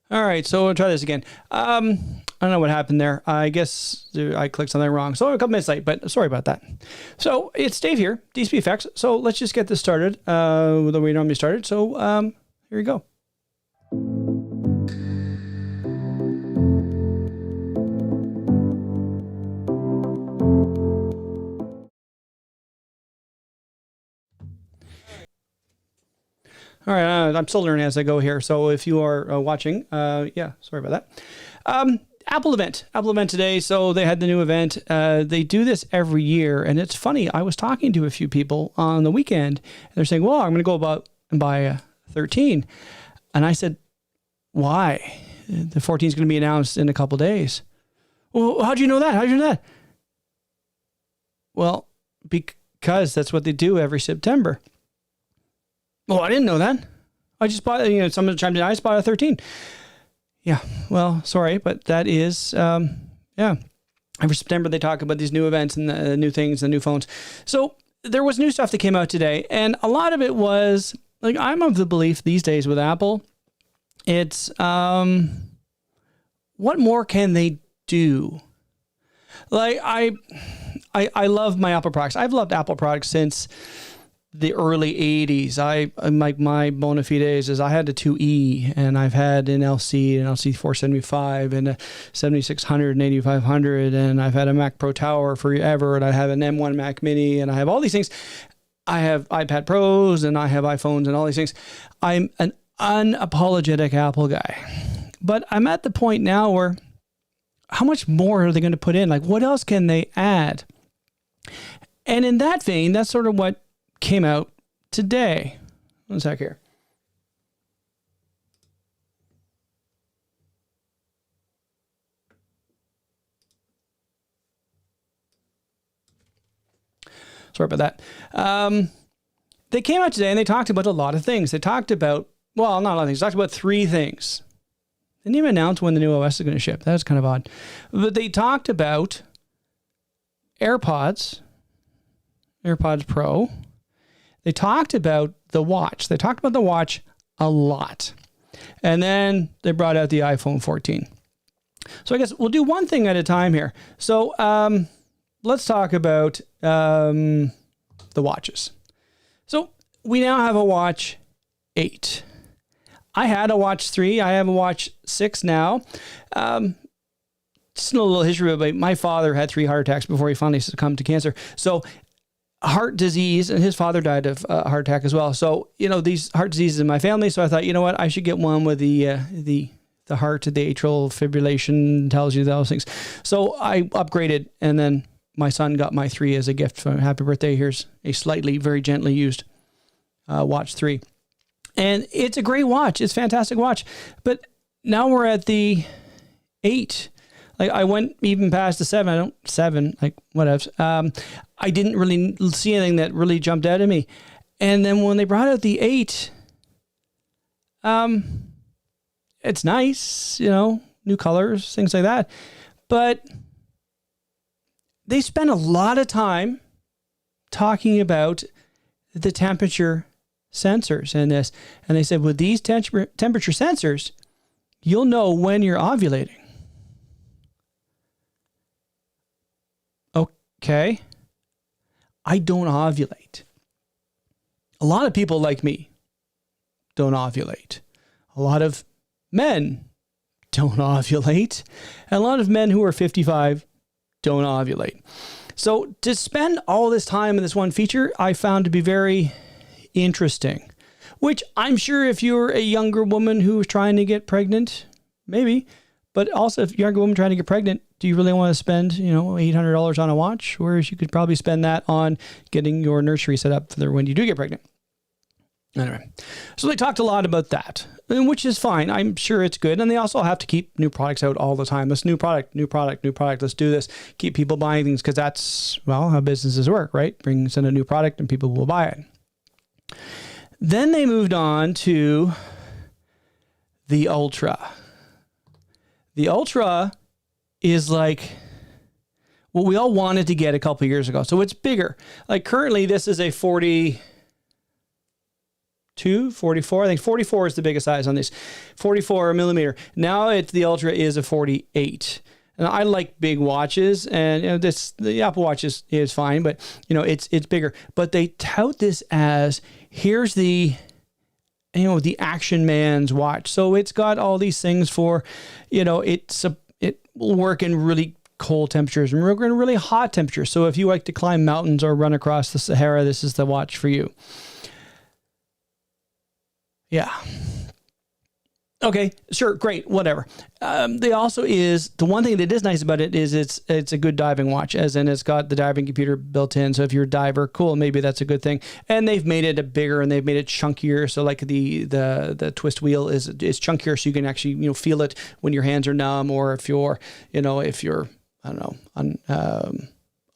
All right, so we'll try this again. I don't know what happened there. I guess I clicked something wrong. So I'm a couple minutes late, but sorry about that. So it's Dave here, DSP Effects. So let's just get this started the way we normally started. So here we go. All right, I'm still learning as I go here. So if you are watching, yeah, sorry about that. Apple event today. So they had the new event. They do this every year. And it's funny. I was talking to a few people on the weekend. And they're saying, well, I'm going to go about and buy a 13. And I said, why? The 14 is going to be announced in a couple days. Well, how'd you know that? How'd you know that? Well, because that's what they do every September. Well, I didn't know that. I just bought, someone chimed in, I just bought a 13. Yeah, well, sorry, but that is, yeah. Every September they talk about these new events and the new things, the new phones. So there was new stuff that came out today, and a lot of it was, like, I'm of the belief these days with Apple, it's, what more can they do? Like, I love my Apple products. I've loved Apple products since the early 80s. My bona fides is I had a 2E, and I've had an LC, an LC 475, and a 7600 and 8500, and I've had a Mac Pro Tower forever, and I have an M1 Mac Mini, and I have all these things. I have iPad Pros, and I have iPhones, and all these things. I'm an unapologetic Apple guy. But I'm at the point now where how much more are they going to put in? Like, what else can they add? And in that vein, that's sort of what came out today. One sec here. Sorry about that. They came out today and they talked about a lot of things. They talked about, well, not a lot of things. They talked about 3 things. They didn't even announce when the new OS is going to ship. That was kind of odd. But they talked about AirPods Pro. They talked about the watch. They talked about the watch a lot. And then they brought out the iPhone 14. So I guess we'll do one thing at a time here. So let's talk about the watches. So we now have a watch 8. I had a watch 3. I have a watch 6 now. Just a little history about my father had 3 heart attacks before he finally succumbed to cancer. So heart disease, and his father died of a heart attack as well. So, these heart diseases in my family. So I thought, you know what, I should get one with the heart, the atrial fibrillation tells you those things. So I upgraded, and then my son got my 3 as a gift for happy birthday. Here's a slightly, very gently used watch 3. And it's a great watch. It's a fantastic watch. But now we're at the 8. Like, I went even past the 7, like, whatever. I didn't really see anything that really jumped out at me. And then when they brought out the 8, it's nice, new colors, things like that. But they spent a lot of time talking about the temperature sensors in this. And they said, with these temperature sensors, you'll know when you're ovulating. Okay. I don't ovulate. A lot of people like me don't ovulate. A lot of men don't ovulate. And a lot of men who are 55 don't ovulate. So to spend all this time in this one feature, I found to be very interesting, which I'm sure if you're a younger woman who is trying to get pregnant, maybe, but also if you're a younger woman trying to get pregnant, do you really want to spend, $800 on a watch? Whereas you could probably spend that on getting your nursery set up for when you do get pregnant. Anyway, so they talked a lot about that, which is fine. I'm sure it's good. And they also have to keep new products out all the time. Let's new product. Let's do this. Keep people buying things because that's, well, how businesses work, right? Brings in a new product and people will buy it. Then they moved on to the Ultra. The Ultra is like what we all wanted to get a couple years ago. So it's bigger. Like currently this is a 42 44. I think 44 is the biggest size on this. 44 millimeter. Now the Ultra is a 48. And I like big watches, and the Apple Watch is fine, but it's bigger. But they tout this as, here's the action man's watch. So it's got all these things for, it will work in really cold temperatures and work in really hot temperatures. So if you like to climb mountains or run across the Sahara, this is the watch for you. Yeah. Okay, sure, great, whatever. They also the one thing that is nice about it is it's a good diving watch, as in it's got the diving computer built in. So if you're a diver, cool, maybe that's a good thing. And they've made it bigger and they've made it chunkier. So like the twist wheel is chunkier, so you can actually feel it when your hands are numb, or if you're I don't know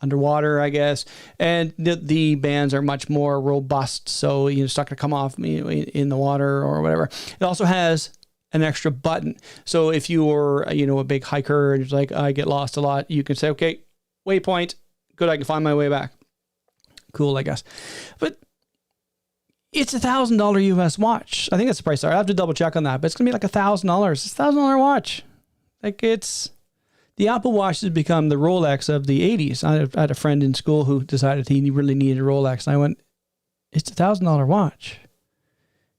underwater, I guess. And the bands are much more robust, so it's not going to come off in the water or whatever. It also has an extra button. So if you were, a big hiker and it's like, I get lost a lot, you can say, okay, waypoint, good, I can find my way back. Cool, I guess. But it's $1,000 US watch. I think that's the price. I have to double check on that, but it's going to be like $1,000. It's a $1,000 watch. Like the Apple Watch has become the Rolex of the 80s. I had a friend in school who decided he really needed a Rolex. And I went, it's a $1,000 watch.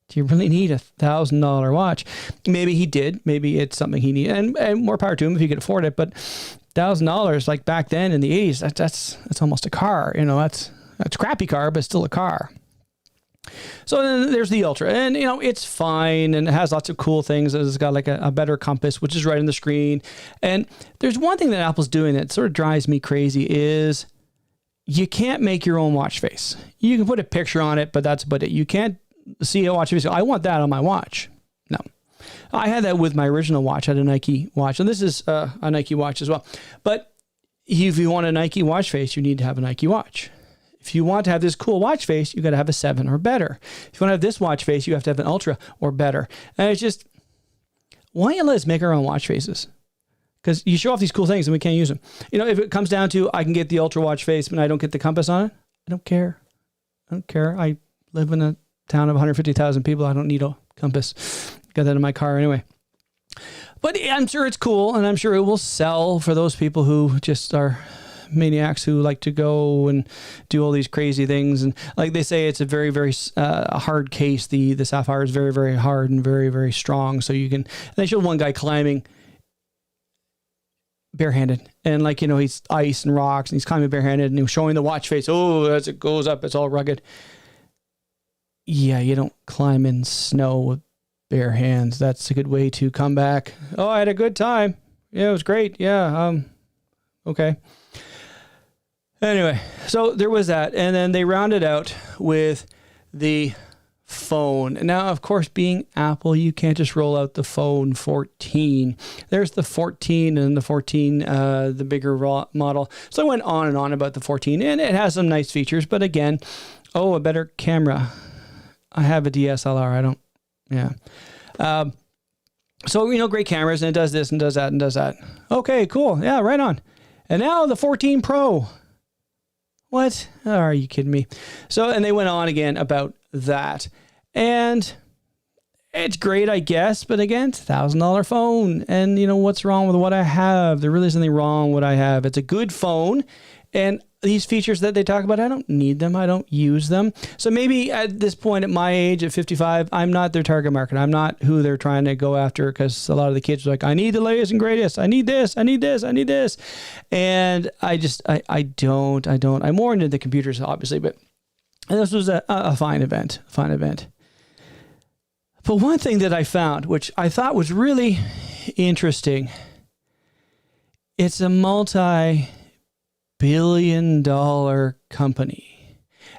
Do you really need a $1,000 watch? Maybe he did. Maybe it's something he needed, and more power to him if he could afford it. But $1,000, like back then in the 80s, that's almost a car. That's a crappy car, but still a car. So then there's the Ultra, and it's fine, and it has lots of cool things. It's got like a better compass, which is right on the screen. And there's one thing that Apple's doing that sort of drives me crazy is you can't make your own watch face. You can put a picture on it, but that's about it. You can't see a watch face. I want that on my watch. No. I had that with my original watch. I had a Nike watch, and this is a Nike watch as well. But if you want a Nike watch face, you need to have a Nike watch. If you want to have this cool watch face, you got to have a 7 or better. If you want to have this watch face, you have to have an Ultra or better. And it's just, why don't you let us make our own watch faces? Because you show off these cool things and we can't use them. If it comes down to, I can get the Ultra watch face, but I don't get the compass on it, I don't care. I live in a town of 150,000 people. I don't need a compass. Got that in my car anyway. But I'm sure it's cool, and I'm sure it will sell for those people who just are maniacs who like to go and do all these crazy things. And like they say, it's a very, very hard case. The Sapphire is very, very hard and very, very strong. So you can, they showed one guy climbing barehanded, and he's ice and rocks, and he's climbing barehanded, and he was showing the watch face. Oh, as it goes up, it's all rugged. Yeah, you don't climb in snow with bare hands. That's a good way to come back. Oh, I had a good time. Yeah, it was great. Yeah. Okay. Anyway, so there was that. And then they rounded out with the phone. Now, of course, being Apple, you can't just roll out the phone 14. There's the 14 and the 14, the bigger model. So I went on and on about the 14, and it has some nice features. But again, a better camera. I have a DSLR. I don't. Yeah. So, great cameras, and it does this and does that and does that. Okay, cool. Yeah, right on. And now the 14 Pro. What? Oh, are you kidding me? So, and they went on again about that. And it's great, I guess. But again, it's a $1,000 phone. And what's wrong with what I have? There really isn't anything wrong with what I have. It's a good phone. And these features that they talk about, I don't need them. I don't use them. So maybe at this point, at my age, at 55, I'm not their target market. I'm not who they're trying to go after, because a lot of the kids are like, I need the latest and greatest. I need this. I need this. I need this. And I don't. I'm more into the computers, obviously, but this was a fine event. But one thing that I found, which I thought was really interesting, it's a multi-billion-dollar company.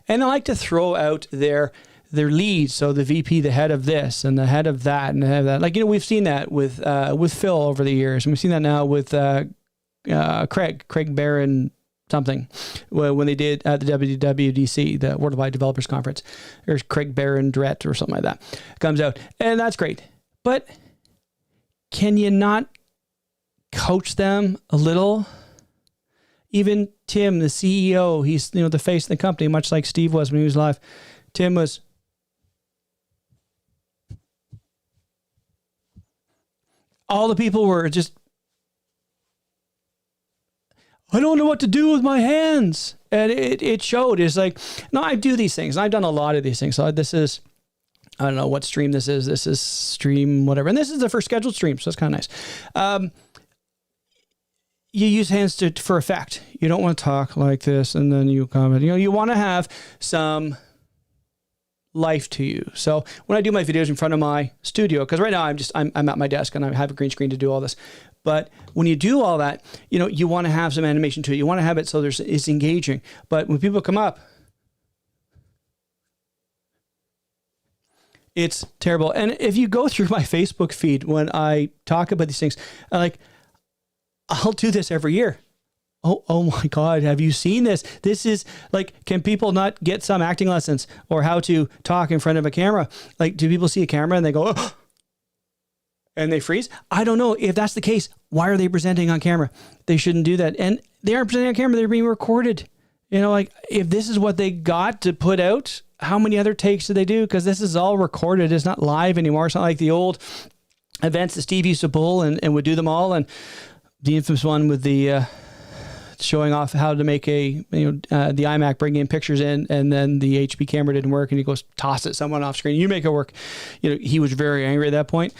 And I like to throw out their leads. So the VP, the head of this and the head of that and the head of that. Like, we've seen that with Phil over the years. And we've seen that now with Craig Barron something, when they did at the WWDC, the Worldwide Developers Conference. There's Craig Barron Dret or something like that comes out. And that's great. But can you not coach them a little? Even Tim, the CEO, he's the face of the company, much like Steve was when he was alive. Tim was all the people were just, I don't know what to do with my hands. And it showed. It's like, no, I do these things. I've done a lot of these things. So this is, I don't know what stream this is. This is stream whatever. And this is the first scheduled stream. So it's kind of nice. You use hands for effect. You don't want to talk like this and then you comment. You want to have some life to you. So when I do my videos in front of my studio, because right now I'm at my desk and I have a green screen to do all this. But when you do all that, you want to have some animation to it. You want to have it so it's engaging. But when people come up, it's terrible. And if you go through my Facebook feed when I talk about these things, I'll do this every year. Oh my God, have you seen this? This is like, can people not get some acting lessons or how to talk in front of a camera? Like, do people see a camera and they go, oh, and they freeze? I don't know. If that's the case, why are they presenting on camera? They shouldn't do that. And they aren't presenting on camera. They're being recorded. Like if this is what they got to put out, how many other takes do they do? Because this is all recorded. It's not live anymore. It's not like the old events that Steve used to pull and would do them all. And the infamous one with the showing off how to make the iMac, bringing in pictures in, and then the HP camera didn't work, and he goes, toss it someone off screen. You make it work. He was very angry at that point.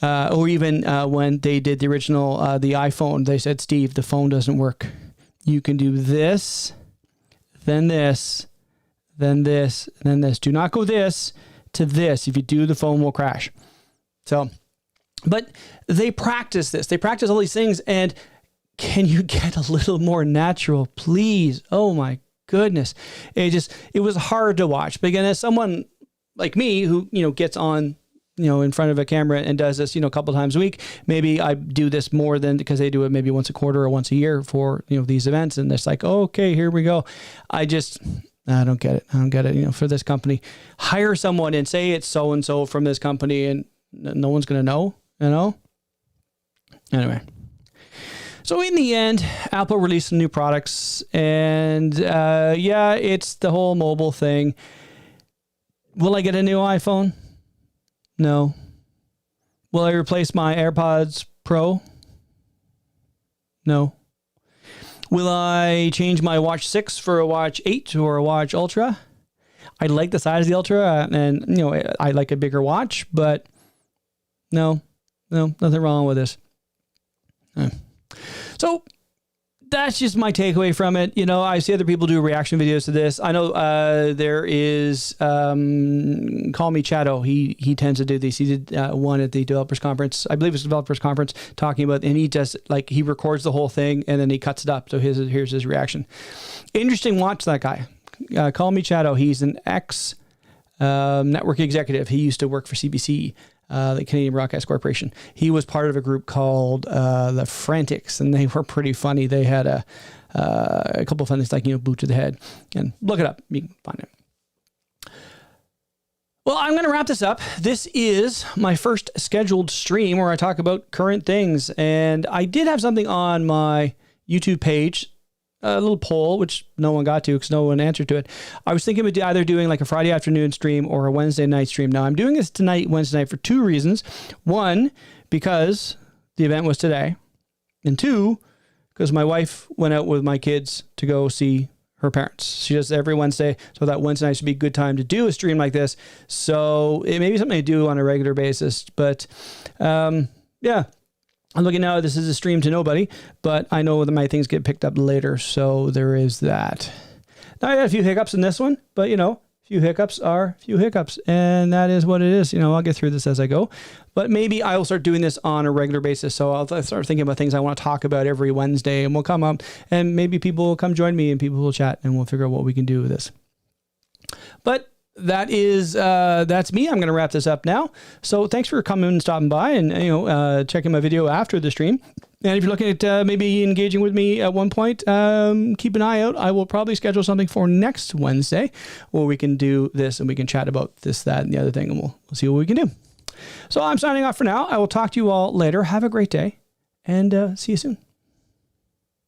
Or even when they did the original, the iPhone, they said, Steve, the phone doesn't work. You can do this, then this, then this, then this. Do not go this to this. If you do, the phone will crash. So, but they practice this. They practice all these things, and can you get a little more natural, please? Oh my goodness. It was hard to watch. But again, as someone like me who, gets on, in front of a camera and does this, a couple times a week, maybe I do this more than, because they do it maybe once a quarter or once a year for, these events. And it's like, okay, here we go. I don't get it. I don't get it. For this company, hire someone and say it's so-and-so from this company and no one's going to know, Anyway. So in the end, Apple released some new products, and it's the whole mobile thing. Will I get a new iPhone? No. Will I replace my AirPods Pro? No. Will I change my Watch 6 for a Watch 8 or a Watch Ultra? I like the size of the Ultra, and I like a bigger watch, but no, nothing wrong with this. So that's just my takeaway from it. I see other people do reaction videos to this. I know there is Call Me Chatto. He tends to do these. He did one at the developers conference. I believe it's developers conference, talking about, and he does he records the whole thing and then he cuts it up. So here's his reaction. Interesting watch, that guy. Call Me Chatto. He's an ex network executive. He used to work for CBC. The Canadian Broadcast Corporation. He was part of a group called the Frantics, and they were pretty funny. They had a couple of funny things like, boot to the head. And look it up. You can find it. Well, I'm going to wrap this up. This is my first scheduled stream where I talk about current things. And I did have something on my YouTube page, a little poll, which no one got to because no one answered to it. I was thinking of either doing like a Friday afternoon stream or a Wednesday night stream. Now I'm doing this tonight, Wednesday night, for two reasons. One, because the event was today. And two, because my wife went out with my kids to go see her parents. She does every Wednesday. So that Wednesday night should be a good time to do a stream like this. So it may be something I do on a regular basis, but yeah. I'm looking now, this is a stream to nobody, but I know that my things get picked up later, so there is that. Now I had a few hiccups in this one, but few hiccups are few hiccups, and that is what it is. I'll get through this as I go, but maybe I will start doing this on a regular basis, so I'll start thinking about things I want to talk about every Wednesday, and we'll come up, and maybe people will come join me, and people will chat, and we'll figure out what we can do with this. But that's me. I'm going to wrap this up now. So thanks for coming and stopping by and, checking my video after the stream. And if you're looking at maybe engaging with me at one point, keep an eye out. I will probably schedule something for next Wednesday where we can do this and we can chat about this, that, and the other thing, and we'll see what we can do. So I'm signing off for now. I will talk to you all later. Have a great day and see you soon.